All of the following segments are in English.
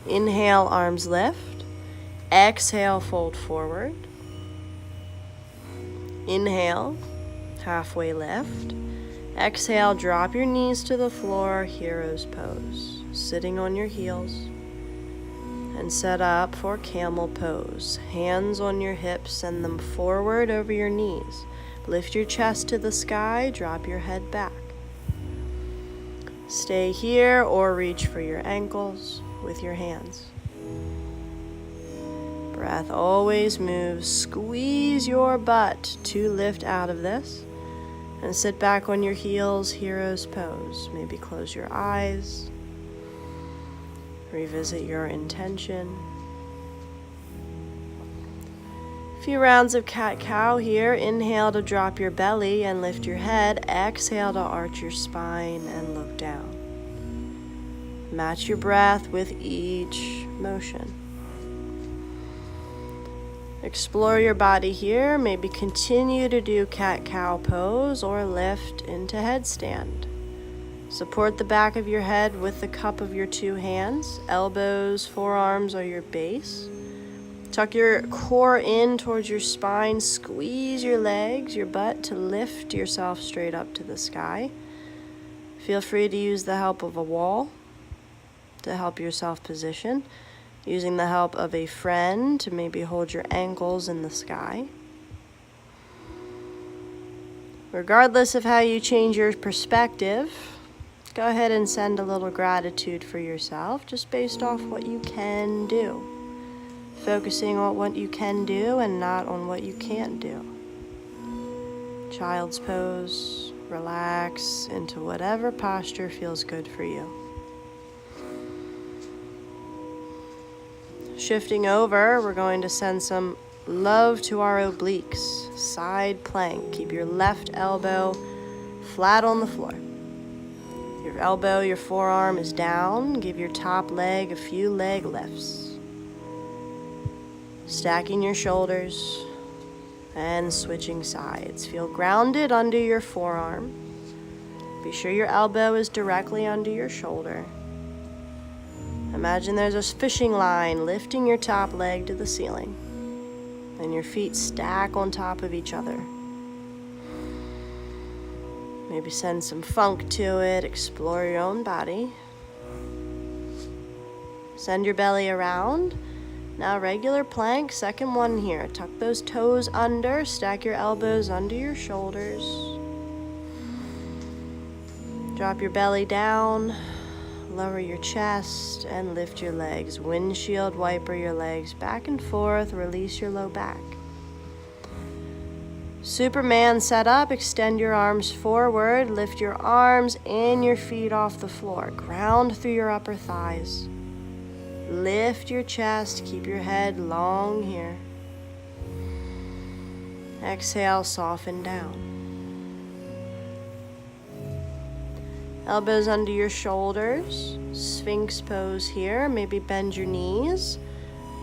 Inhale, arms lift. Exhale, fold forward. Inhale, halfway lift. Exhale, drop your knees to the floor, hero's pose, sitting on your heels. And set up for camel pose. Hands on your hips, send them forward over your knees. Lift your chest to the sky, drop your head back. Stay here or reach for your ankles with your hands. Breath always moves. Squeeze your butt to lift out of this. And sit back on your heels, hero's pose. Maybe close your eyes. Revisit your intention. A few rounds of cat-cow here. Inhale to drop your belly and lift your head. Exhale to arch your spine and look down. Match your breath with each motion. Explore your body here. Maybe continue to do cat-cow pose or lift into headstand. Support the back of your head with the cup of your two hands. Elbows, forearms are your base. Tuck your core in towards your spine. Squeeze your legs, your butt to lift yourself straight up to the sky. Feel free to use the help of a wall to help yourself position. Using the help of a friend to maybe hold your ankles in the sky. Regardless of how you change your perspective, go ahead and send a little gratitude for yourself, just based off what you can do. Focusing on what you can do and not on what you can't do. Child's pose, relax into whatever posture feels good for you. Shifting over, we're going to send some love to our obliques. Side plank. Keep your left elbow flat on the floor. Your elbow, your forearm is down. Give your top leg a few leg lifts. Stacking your shoulders and switching sides. Feel grounded under your forearm. Be sure your elbow is directly under your shoulder. Imagine there's a fishing line lifting your top leg to the ceiling, and your feet stack on top of each other. Maybe send some funk to it, explore your own body. Send your belly around. Now regular plank, second one here. Tuck those toes under, stack your elbows under your shoulders. Drop your belly down. Lower your chest and lift your legs. Windshield wiper your legs back and forth. Release your low back. Superman set up. Extend your arms forward. Lift your arms and your feet off the floor. Ground through your upper thighs. Lift your chest. Keep your head long here. Exhale, soften down. Elbows under your shoulders, Sphinx pose here. Maybe bend your knees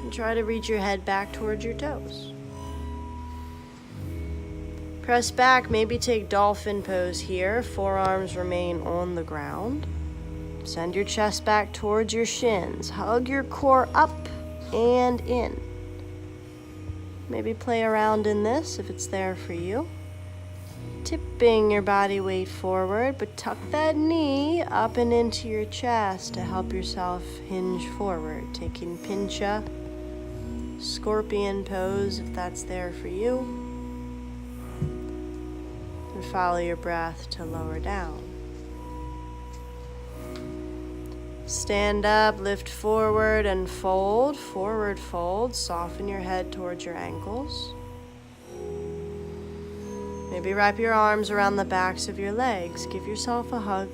and try to reach your head back towards your toes. Press back, maybe take dolphin pose here. Forearms remain on the ground. Send your chest back towards your shins. Hug your core up and in. Maybe play around in this if it's there for you. Tipping your body weight forward, but tuck that knee up and into your chest to help yourself hinge forward. Taking pincha, scorpion pose if that's there for you. And follow your breath to lower down. Stand up, lift forward and fold. Forward fold, soften your head towards your ankles. Maybe wrap your arms around the backs of your legs. Give yourself a hug.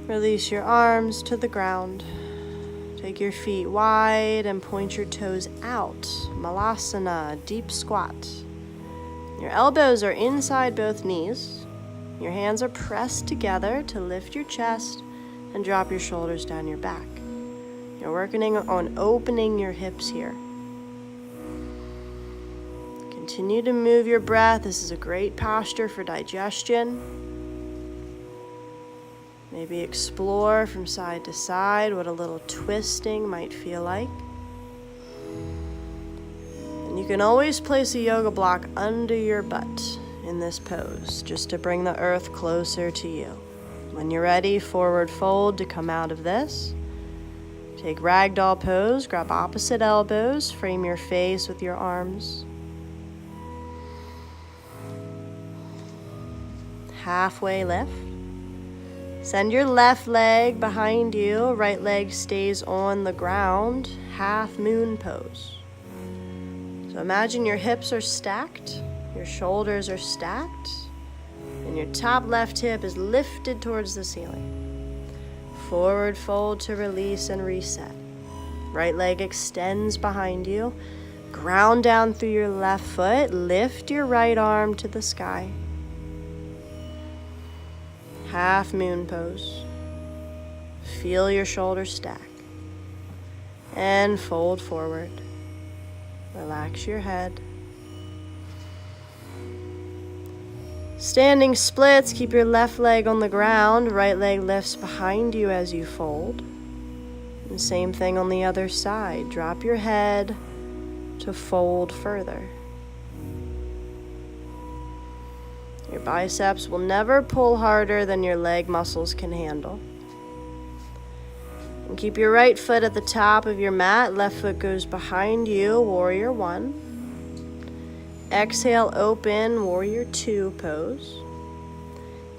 Release your arms to the ground. Take your feet wide and point your toes out. Malasana, deep squat. Your elbows are inside both knees. Your hands are pressed together to lift your chest and drop your shoulders down your back. You're working on opening your hips here. Continue to move your breath. This is a great posture for digestion. Maybe explore from side to side what a little twisting might feel like. And you can always place a yoga block under your butt in this pose, just to bring the earth closer to you. When you're ready, forward fold to come out of this. Take ragdoll pose, grab opposite elbows, frame your face with your arms. Halfway lift. Send your left leg behind you, right leg stays on the ground, half moon pose. So imagine your hips are stacked, your shoulders are stacked, and your top left hip is lifted towards the ceiling. Forward fold to release and reset. Right leg extends behind you, ground down through your left foot, lift your right arm to the sky. Half moon pose. Feel your shoulders stack. And fold forward. Relax your head. Standing splits, keep your left leg on the ground, right leg lifts behind you as you fold. And same thing on the other side. Drop your head to fold further. Your biceps will never pull harder than your leg muscles can handle. And keep your right foot at the top of your mat, left foot goes behind you, warrior one. Exhale, open, warrior two pose.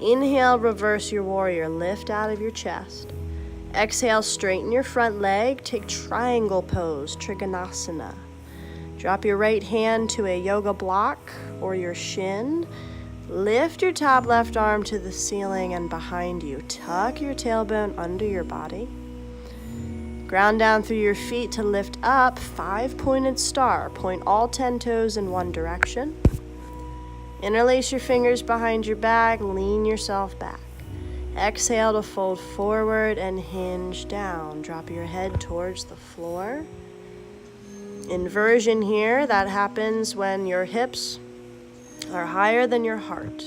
Inhale, reverse your warrior, lift out of your chest. Exhale, straighten your front leg, take triangle pose, Trikonasana. Drop your right hand to a yoga block or your shin. Lift your top left arm to the ceiling and behind you. Tuck your tailbone under your body. Ground down through your feet to lift up, 5-pointed star. Point all 10 toes in one direction. Interlace your fingers behind your back, lean yourself back. Exhale to fold forward and hinge down. Drop your head towards the floor. Inversion here, that happens when your hips are higher than your heart,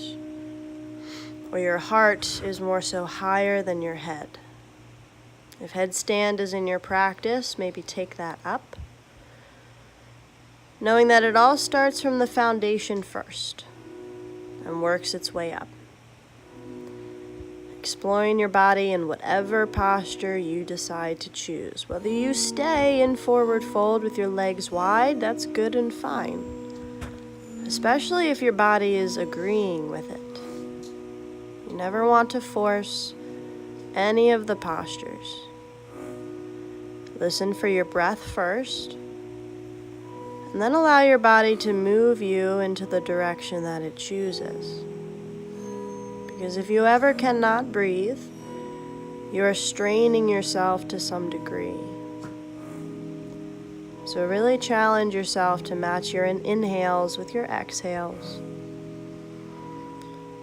or your heart is more so higher than your head. If headstand is in your practice, maybe take that up. Knowing that it all starts from the foundation first and works its way up. Exploring your body in whatever posture you decide to choose. Whether you stay in forward fold with your legs wide, that's good and fine. Especially if your body is agreeing with it. You never want to force any of the postures. Listen for your breath first, and then allow your body to move you into the direction that it chooses. Because if you ever cannot breathe, you are straining yourself to some degree. So really challenge yourself to match your inhales with your exhales.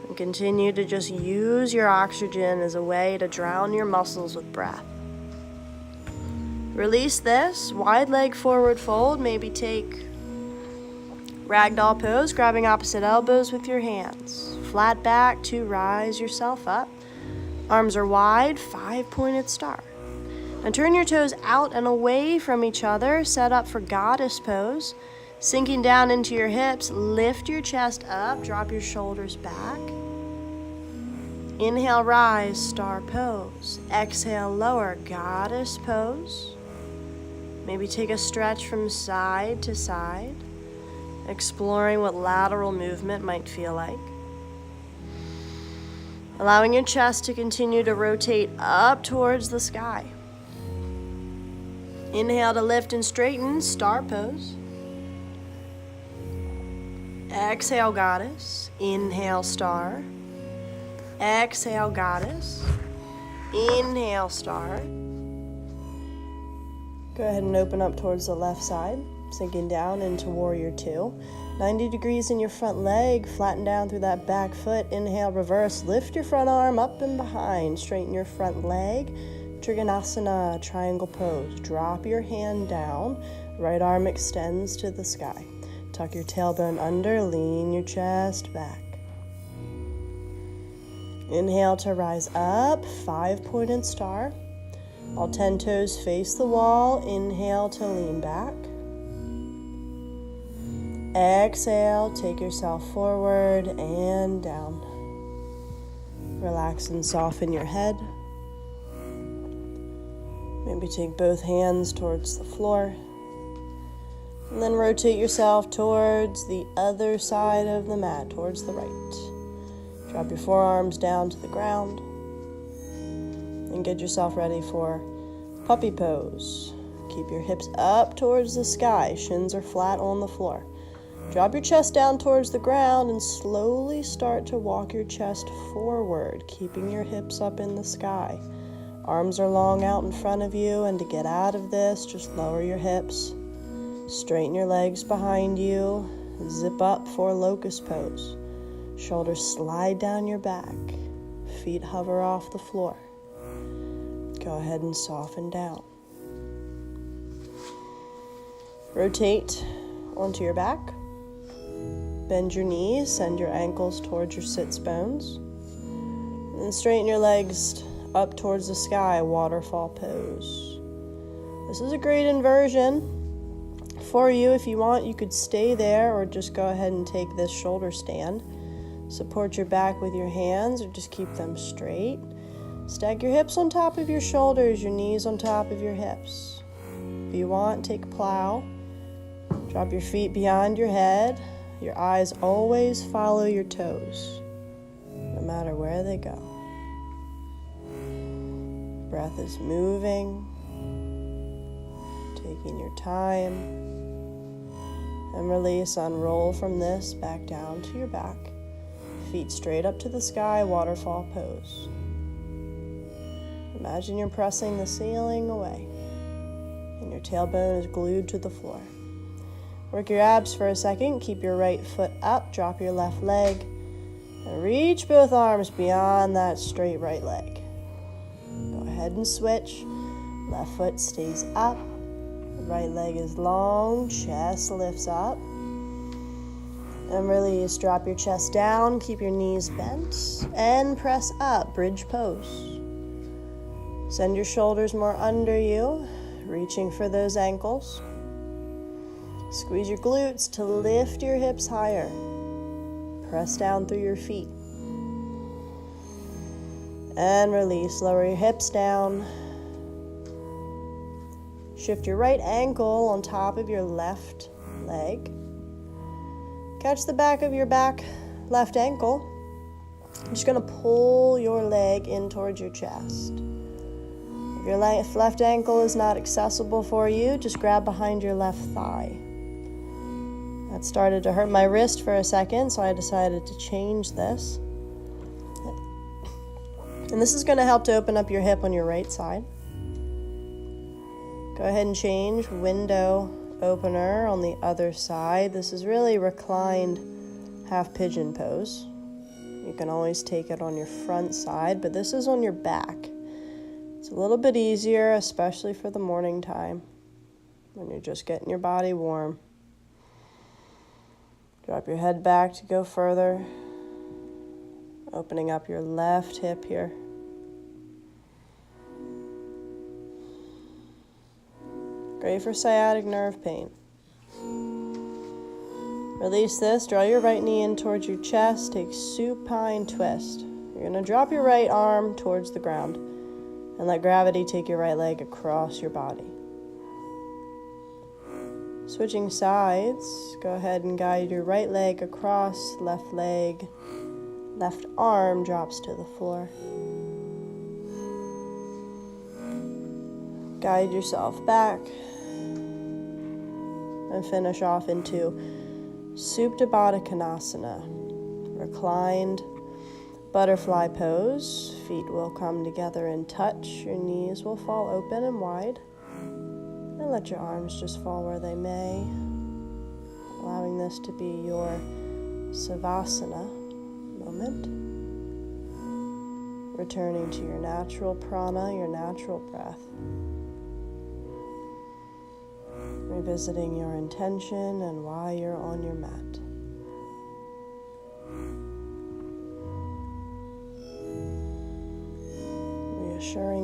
And continue to just use your oxygen as a way to drown your muscles with breath. Release this, wide leg forward fold, maybe take ragdoll pose, grabbing opposite elbows with your hands. Flat back to rise yourself up. Arms are wide, 5-pointed star. And turn your toes out and away from each other, set up for goddess pose. Sinking down into your hips, lift your chest up, drop your shoulders back. Inhale, rise, star pose. Exhale, lower, goddess pose. Maybe take a stretch from side to side, exploring what lateral movement might feel like. Allowing your chest to continue to rotate up towards the sky. Inhale to lift and straighten, star pose. Exhale, goddess. Inhale, star. Exhale, goddess. Inhale, star. Go ahead and open up towards the left side, sinking down into warrior two. 90 degrees in your front leg, flatten down through that back foot. Inhale, reverse, lift your front arm up and behind, straighten your front leg. Trikonasana, triangle pose. Drop your hand down, right arm extends to the sky. Tuck your tailbone under, lean your chest back. Inhale to rise up, 5-pointed star. All 10 toes face the wall. Inhale to lean back. Exhale, take yourself forward and down. Relax and soften your head. Maybe take both hands towards the floor. And then rotate yourself towards the other side of the mat, towards the right. Drop your forearms down to the ground. And get yourself ready for puppy pose. Keep your hips up towards the sky. Shins are flat on the floor. Drop your chest down towards the ground and slowly start to walk your chest forward, keeping your hips up in the sky. Arms are long out in front of you, and to get out of this, just lower your hips. Straighten your legs behind you. Zip up for locust pose. Shoulders slide down your back. Feet hover off the floor. Go ahead and soften down. Rotate onto your back. Bend your knees, send your ankles towards your sits bones. And then straighten your legs up towards the sky, waterfall pose. This is a great inversion. For you, if you want, you could stay there or just go ahead and take this shoulder stand. Support your back with your hands or just keep them straight. Stack your hips on top of your shoulders, your knees on top of your hips. If you want, take plow. Drop your feet behind your head. Your eyes always follow your toes, no matter where they go. Breath is moving, taking your time. And release, unroll from this, back down to your back. Feet straight up to the sky, waterfall pose. Imagine you're pressing the ceiling away, and your tailbone is glued to the floor. Work your abs for a second. Keep your right foot up, drop your left leg, and reach both arms beyond that straight right leg. Go ahead and switch. Left foot stays up. Right leg is long, chest lifts up. And release, drop your chest down, keep your knees bent, and press up, bridge pose. Send your shoulders more under you, reaching for those ankles. Squeeze your glutes to lift your hips higher. Press down through your feet. And release, lower your hips down. Shift your right ankle on top of your left leg. Catch the back of your left ankle. I'm just going to pull your leg in towards your chest. If your left ankle is not accessible for you, just grab behind your left thigh. That started to hurt my wrist for a second, so I decided to change this. And this is going to help to open up your hip on your right side. Go ahead and change window opener on the other side. This is really reclined half pigeon pose. You can always take it on your front side, but this is on your back. It's a little bit easier, especially for the morning time when you're just getting your body warm. Drop your head back to go further, opening up your left hip here. Great for sciatic nerve pain. Release this, draw your right knee in towards your chest, take supine twist. You're going to drop your right arm towards the ground and let gravity take your right leg across your body. Switching sides, go ahead and guide your right leg across, left leg, left arm drops to the floor. Guide yourself back and finish off into Supta Baddha Konasana, reclined butterfly pose. Feet will come together and touch. Your knees will fall open and wide. And let your arms just fall where they may, allowing this to be your Savasana moment. Returning to your natural prana, your natural breath. Revisiting your intention and why you're on your mat. reassuring